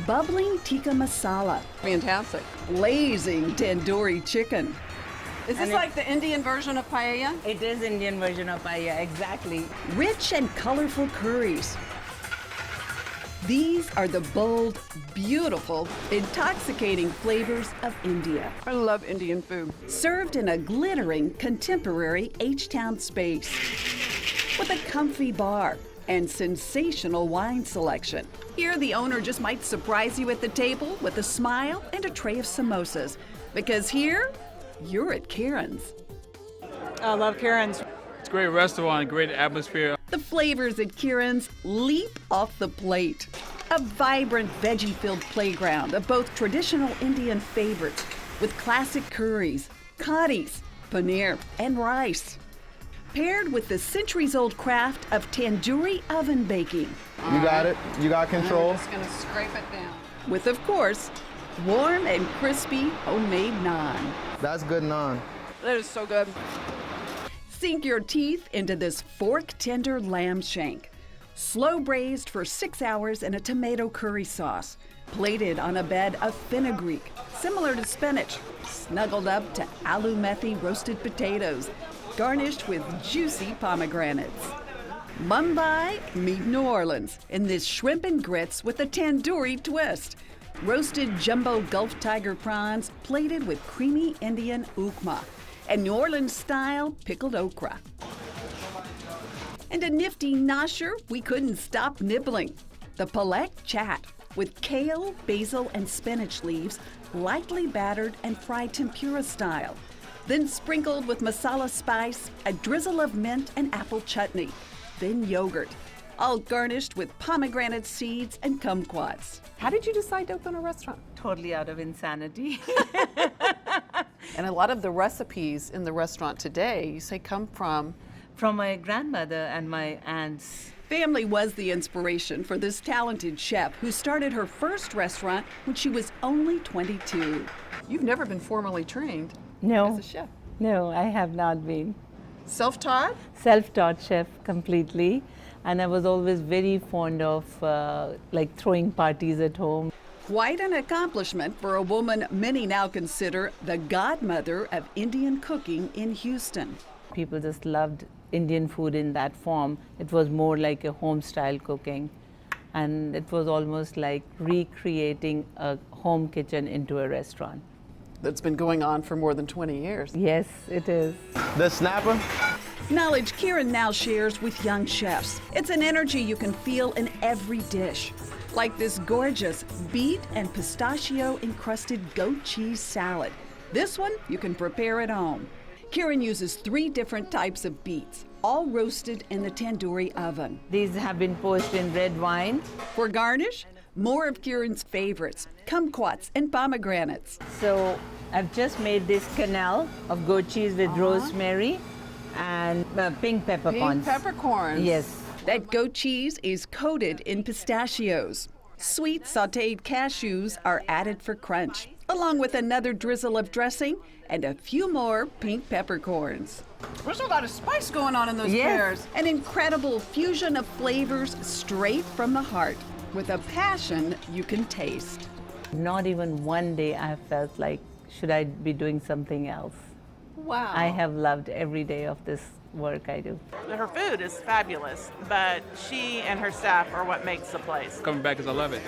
bubbling tikka masala, Fantastic. blazing tandoori chicken, Is this like the Indian version of paella? It is Indian version of paella, exactly. rich and colorful curries. These are the bold, beautiful, intoxicating flavors of India, I love Indian food. served in a glittering, contemporary H-Town space with a comfy bar and sensational wine selection. Here, the owner just might surprise you at the table with a smile and a tray of samosas, because here, you're at Kiran's. I love Kiran's. It's a great restaurant, great atmosphere. The flavors at Kiran's leap off the plate. A vibrant veggie-filled playground of both traditional Indian favorites with classic curries, kadis, paneer, and rice. Paired with the centuries-old craft of tandoori oven baking. You got it. You got control. I'm just gonna scrape it down. With, of course, warm and crispy homemade naan. That's good naan. That is so good. Sink your teeth into this fork-tender lamb shank. Slow braised for 6 hours in a tomato curry sauce. Plated on a bed of fenugreek, similar to spinach. Snuggled up to aloo methi roasted potatoes. Garnished with juicy pomegranates. Mumbai, meet New Orleans in this shrimp and grits with a tandoori twist. Roasted jumbo Gulf Tiger prawns plated with creamy Indian ukma and New Orleans-style pickled okra. And a nifty nosher we couldn't stop nibbling. The palak chaat with kale, basil, and spinach leaves lightly battered and fried tempura style. Then sprinkled with masala spice, a drizzle of mint and apple chutney, then yogurt, all garnished with pomegranate seeds and kumquats. How did you decide to open a restaurant? Totally out of insanity. And a lot of the recipes in the restaurant today, you say, come from. From my grandmother and my aunts. Family was the inspiration for this talented chef who started her first restaurant when she was only 22. You've never been formally trained No, as a chef. no, I have not been. Self-taught? Self-taught chef completely, and I was always very fond of like throwing parties at home. Quite an accomplishment for a woman many now consider the godmother of Indian cooking in Houston. People just loved Indian food in that form. It was more like a home-style cooking, and it was almost like recreating a home kitchen into a restaurant. That's been going on for more than 20 years. Yes, it is. The snapper. Knowledge Kiran now shares with young chefs. It's an energy you can feel in every dish, like this gorgeous beet and pistachio encrusted goat cheese salad. This one you can prepare at home. Kiran uses 3 different types of beets, all roasted in the tandoori oven. These have been poached in red wine. For garnish, more of Kiran's favorites, kumquats and pomegranates. So I've just made this canal of goat cheese with rosemary and pink peppercorns. Pink peppercorns. Yes. That goat cheese is coated in pistachios. Sweet sauteed cashews are added for crunch, along with another drizzle of dressing and a few more pink peppercorns. There's a lot of spice going on in those Yes. pears. An incredible fusion of flavors straight from the heart, with a passion you can taste. Not even one day I have felt like, should I be doing something else? Wow. I have loved every day of this work I do. Her food is fabulous, but she and her staff are what makes the place. Coming back because I love it.